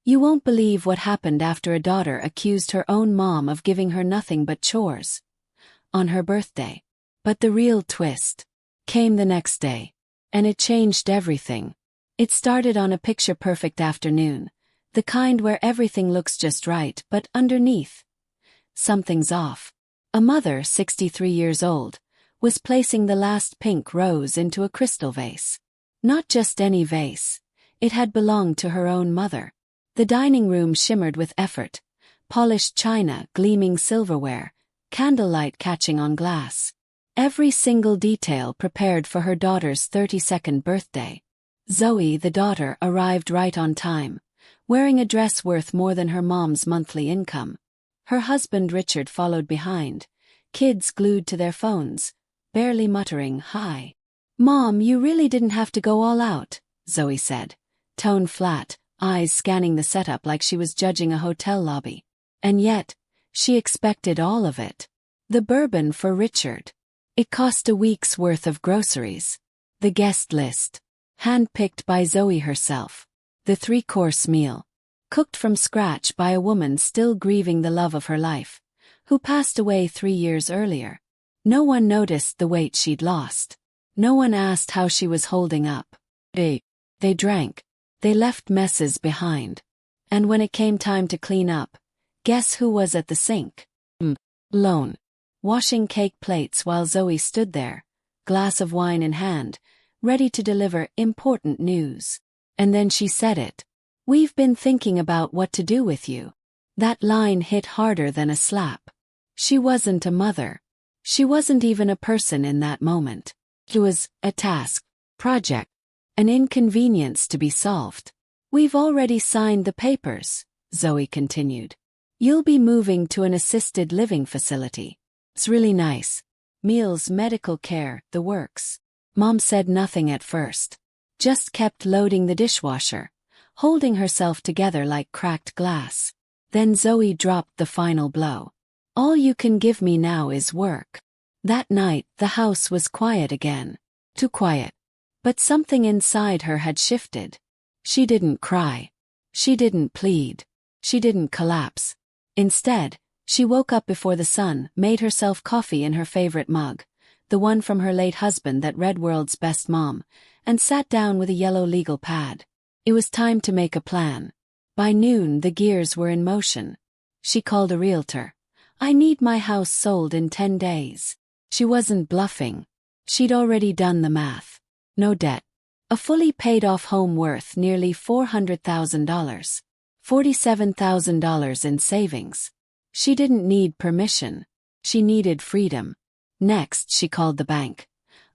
You won't believe what happened after a daughter accused her own mom of giving her nothing but chores on her birthday. But the real twist came the next day. And it changed everything. It started on a picture-perfect afternoon, the kind where everything looks just right, but underneath, something's off. A mother, 63 years old, was placing the last pink rose into a crystal vase. Not just any vase. It had belonged to her own mother. The dining room shimmered with effort, polished china, gleaming silverware, candlelight catching on glass. Every single detail prepared for her daughter's 32nd birthday. Zoe, the daughter, arrived right on time, wearing a dress worth more than her mom's monthly income. Her husband Richard followed behind, kids glued to their phones, barely muttering, "Hi. Mom, you really didn't have to go all out," Zoe said, tone flat, eyes scanning the setup like she was judging a hotel lobby. And yet, she expected all of it. The bourbon for Richard. It cost a week's worth of groceries. The guest list, hand-picked by Zoe herself. The 3-course meal, cooked from scratch by a woman still grieving the love of her life, who passed away 3 years earlier. No one noticed the weight she'd lost. No one asked how she was holding up. They drank. They left messes behind. And when it came time to clean up, guess who was at the sink? Lone. Washing cake plates while Zoe stood there, glass of wine in hand, ready to deliver important news. And then she said it. "We've been thinking about what to do with you." That line hit harder than a slap. She wasn't a mother. She wasn't even a person in that moment. It was a task, project, an inconvenience to be solved. "We've already signed the papers," Zoe continued. "You'll be moving to an assisted living facility. It's really nice. Meals, medical care, the works." Mom said nothing at first. Just kept loading the dishwasher, holding herself together like cracked glass. Then Zoe dropped the final blow. "All you can give me now is work." That night, the house was quiet again. Too quiet. But something inside her had shifted. She didn't cry. She didn't plead. She didn't collapse. Instead, she woke up before the sun, made herself coffee in her favorite mug, the one from her late husband that read World's Best Mom, and sat down with a yellow legal pad. It was time to make a plan. By noon, the gears were in motion. She called a realtor. "I need my house sold in 10 days. She wasn't bluffing. She'd already done the math. No debt. A fully paid-off home worth nearly $400,000. $47,000 in savings. She didn't need permission. She needed freedom. Next, she called the bank.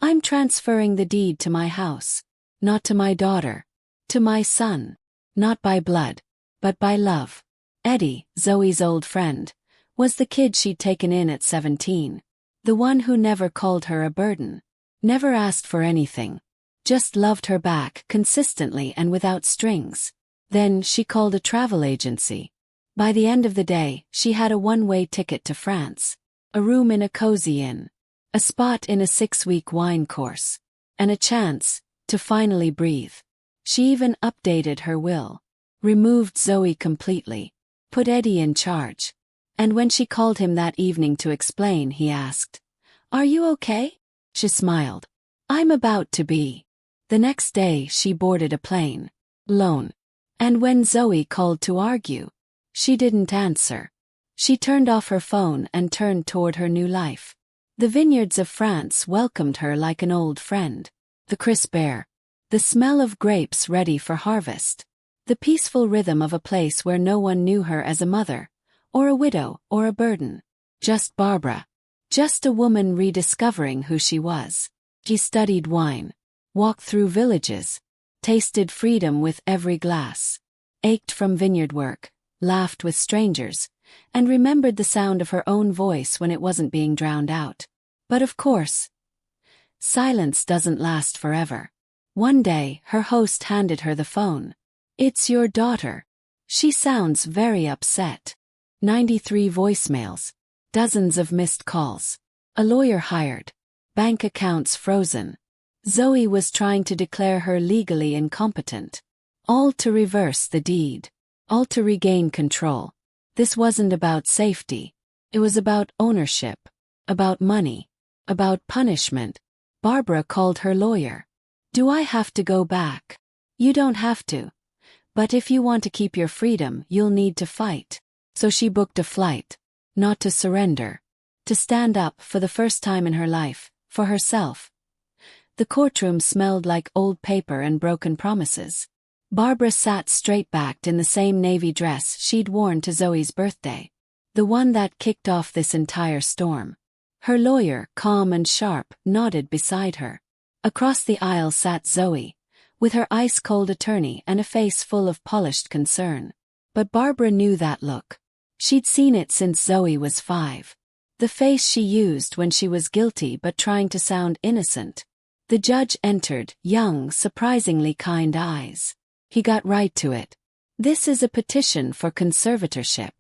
"I'm transferring the deed to my house. Not to my daughter. To my son. Not by blood, but by love." Eddie, Zoe's old friend, was the kid she'd taken in at 17. The one who never called her a burden. Never asked for anything. Just loved her back consistently and without strings. Then she called a travel agency. By the end of the day, she had a one-way ticket to France. A room in a cozy inn. A spot in a 6-week wine course. And a chance to finally breathe. She even updated her will. Removed Zoe completely. Put Eddie in charge. And when she called him that evening to explain, he asked, "Are you okay?" She smiled. "I'm about to be." The next day, she boarded a plane. Alone. And when Zoe called to argue, she didn't answer. She turned off her phone and turned toward her new life. The vineyards of France welcomed her like an old friend. The crisp air. The smell of grapes ready for harvest. The peaceful rhythm of a place where no one knew her as a mother, or a widow, or a burden. Just Barbara. Just a woman rediscovering who she was. She studied wine. Walked through villages. Tasted freedom with every glass. Ached from vineyard work. Laughed with strangers, and remembered the sound of her own voice when it wasn't being drowned out. But of course, silence doesn't last forever. One day, her host handed her the phone. "It's your daughter. She sounds very upset." 93 voicemails. Dozens of missed calls. A lawyer hired. Bank accounts frozen. Zoe was trying to declare her legally incompetent. All to reverse the deed. all to regain control. This wasn't about safety. It was about ownership, about money, about punishment. Barbara called her lawyer. "Do I have to go back?" "You don't have to. But if you want to keep your freedom, you'll need to fight." So she booked a flight. Not to surrender. To stand up for the first time in her life, for herself. The courtroom smelled like old paper and broken promises. Barbara sat straight-backed in the same navy dress she'd worn to Zoe's birthday. The one that kicked off this entire storm. Her lawyer, calm and sharp, nodded beside her. Across the aisle sat Zoe, with her ice-cold attorney and a face full of polished concern. But Barbara knew that look. She'd seen it since Zoe was 5. The face she used when she was guilty but trying to sound innocent. The judge entered, young, surprisingly kind eyes. He got right to it. "This is a petition for conservatorship.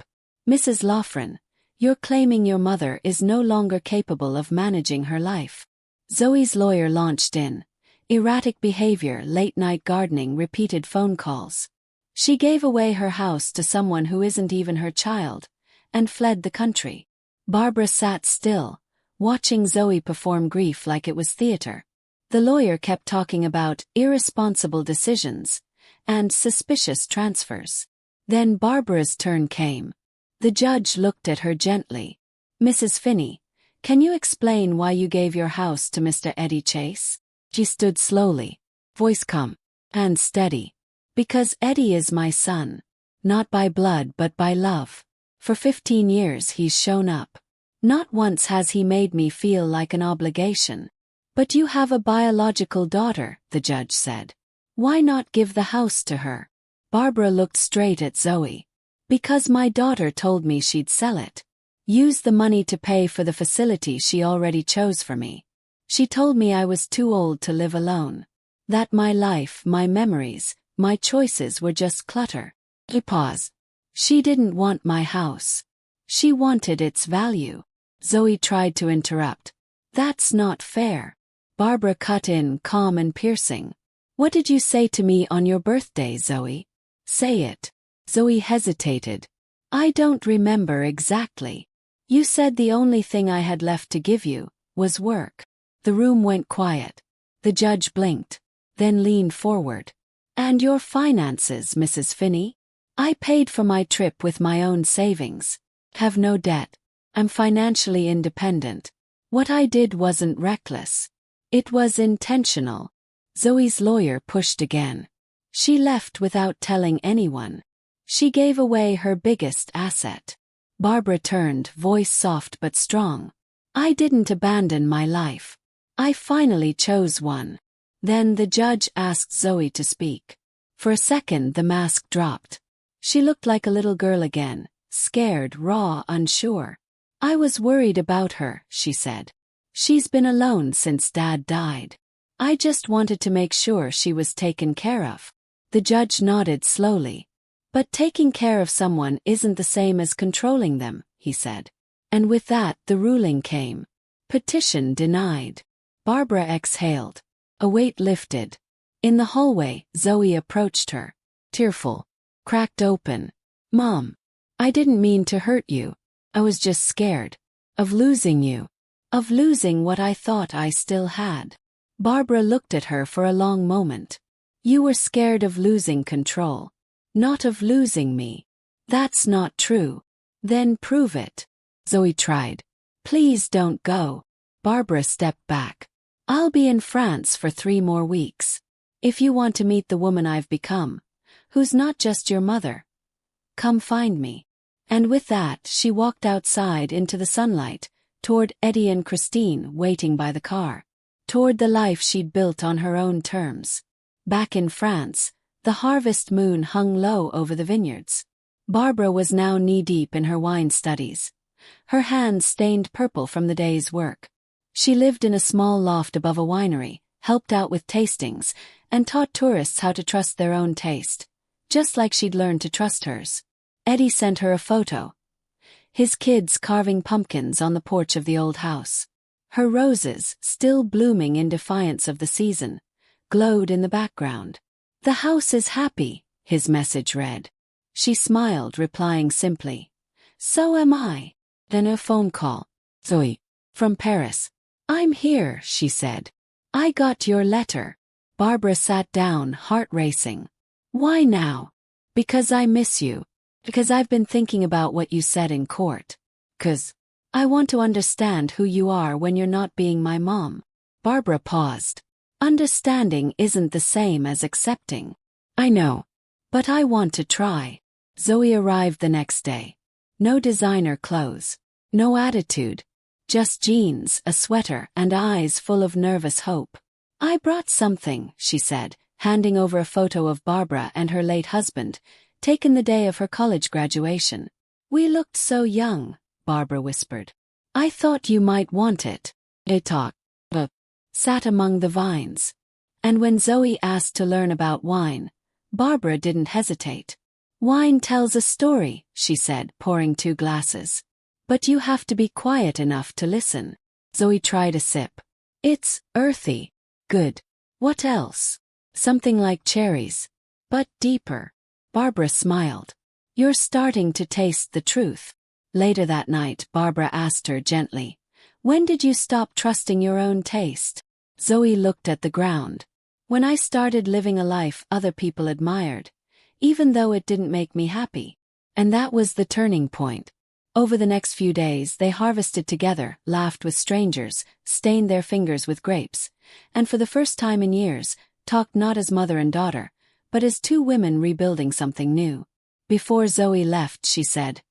Mrs. Loughran, you're claiming your mother is no longer capable of managing her life." Zoe's lawyer launched in. Erratic behavior, late-night gardening, repeated phone calls. She gave away her house to someone who isn't even her child, and fled the country. Barbara sat still, watching Zoe perform grief like it was theater. The lawyer kept talking about irresponsible decisions and suspicious transfers. Then Barbara's turn came. The judge looked at her gently. "Mrs. Finney, can you explain why you gave your house to Mr. Eddie Chase?" She stood slowly, voice calm and steady. "Because Eddie is my son. Not by blood but by love. For 15 years he's shown up. Not once has he made me feel like an obligation." "But you have a biological daughter," the judge said. "Why not give the house to her?" Barbara looked straight at Zoe. "Because my daughter told me she'd sell it. Use the money to pay for the facility she already chose for me. She told me I was too old to live alone. That my life, my memories, my choices were just clutter." He paused. "She didn't want my house. She wanted its value." Zoe tried to interrupt. "That's not fair." Barbara cut in, calm and piercing. "What did you say to me on your birthday, Zoe? Say it." Zoe hesitated. "I don't remember exactly. You said the only thing I had left to give you was work." The room went quiet. The judge blinked, then leaned forward. "And your finances, Mrs. Finney? I paid for my trip with my own savings. Have no debt. I'm financially independent. What I did wasn't reckless. It was intentional." Zoe's lawyer pushed again. "She left without telling anyone. She gave away her biggest asset." Barbara turned, voice soft but strong. "I didn't abandon my life. I finally chose one." Then the judge asked Zoe to speak. For a second the mask dropped. She looked like a little girl again, scared, raw, unsure. "I was worried about her," she said. "She's been alone since Dad died. I just wanted to make sure she was taken care of." The judge nodded slowly. "But taking care of someone isn't the same as controlling them," he said. And with that the ruling came. Petition denied. Barbara exhaled. A weight lifted. In the hallway, Zoe approached her. Tearful. Cracked open. "Mom, I didn't mean to hurt you. I was just scared. Of losing you. Of losing what I thought I still had." Barbara looked at her for a long moment. "You were scared of losing control. Not of losing me." "That's not true." "Then prove it." Zoe tried. "Please don't go." Barbara stepped back. "I'll be in France for 3 more weeks. If you want to meet the woman I've become, who's not just your mother, come find me." And with that she walked outside into the sunlight, toward Eddie and Christine waiting by the car. Toward the life she'd built on her own terms. Back in France, the harvest moon hung low over the vineyards. Barbara was now knee-deep in her wine studies. Her hands stained purple from the day's work. She lived in a small loft above a winery, helped out with tastings, and taught tourists how to trust their own taste, just like she'd learned to trust hers. Eddie sent her a photo. His kids carving pumpkins on the porch of the old house. Her roses, still blooming in defiance of the season, glowed in the background. "The house is happy," his message read. She smiled, replying simply, "So am I." Then a phone call. "Zoe. From Paris." "I'm here," she said. "I got your letter." Barbara sat down, heart racing. "Why now?" "Because I miss you. Because I've been thinking about what you said in court. 'Cause I want to understand who you are when you're not being my mom." Barbara paused. "Understanding isn't the same as accepting." "I know. But I want to try." Zoe arrived the next day. No designer clothes. No attitude. Just jeans, a sweater, and eyes full of nervous hope. "I brought something," she said, handing over a photo of Barbara and her late husband, taken the day of her college graduation. "We looked so young," Barbara whispered. "I thought you might want it." They talked. Sat among the vines. And when Zoe asked to learn about wine, Barbara didn't hesitate. "Wine tells a story," she said, pouring 2 glasses. "But you have to be quiet enough to listen." Zoe tried a sip. "It's earthy. Good. What else?" "Something like cherries. But deeper." Barbara smiled. "You're starting to taste the truth." Later that night, Barbara asked her gently, "When did you stop trusting your own taste?" Zoe looked at the ground. "When I started living a life other people admired, even though it didn't make me happy." And that was the turning point. Over the next few days, they harvested together, laughed with strangers, stained their fingers with grapes, and for the first time in years, talked not as mother and daughter, but as 2 women rebuilding something new. Before Zoe left, she said,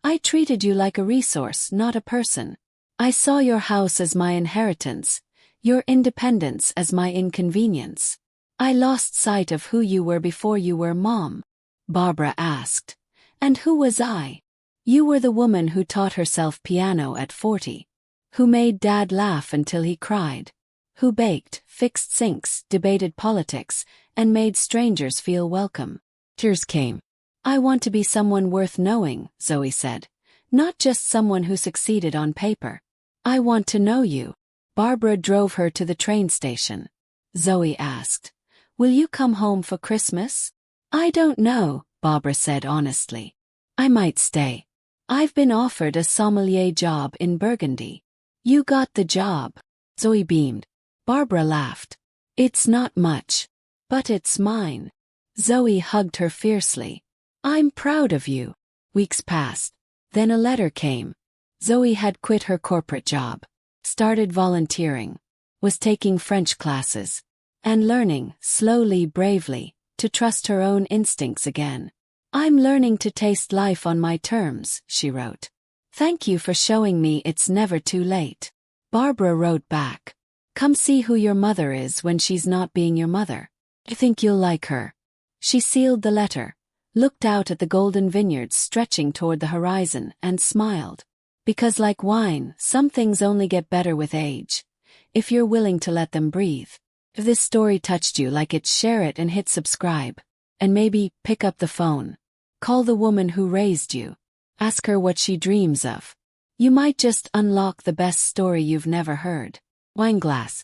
"I treated you like a resource, not a person. I saw your house as my inheritance, your independence as my inconvenience. I lost sight of who you were before you were Mom." Barbara asked, "And who was I?" "You were the woman who taught herself piano at 40. Who made Dad laugh until he cried. Who baked, fixed sinks, debated politics, and made strangers feel welcome." Tears came. "I want to be someone worth knowing," Zoe said. "Not just someone who succeeded on paper. I want to know you." Barbara drove her to the train station. Zoe asked, "Will you come home for Christmas?" "I don't know," Barbara said honestly. "I might stay. I've been offered a sommelier job in Burgundy." "You got the job." Zoe beamed. Barbara laughed. "It's not much. But it's mine." Zoe hugged her fiercely. "I'm proud of you." Weeks passed. Then a letter came. Zoe had quit her corporate job, started volunteering, was taking French classes, and learning, slowly, bravely, to trust her own instincts again. "I'm learning to taste life on my terms," she wrote. "Thank you for showing me it's never too late." Barbara wrote back, "Come see who your mother is when she's not being your mother. I think you'll like her." She sealed the letter, looked out at the golden vineyards stretching toward the horizon, and smiled. Because like wine, some things only get better with age, if you're willing to let them breathe. If this story touched you like it, share it and hit subscribe. And maybe pick up the phone. Call the woman who raised you. Ask her what she dreams of. You might just unlock the best story you've never heard. Wine glass.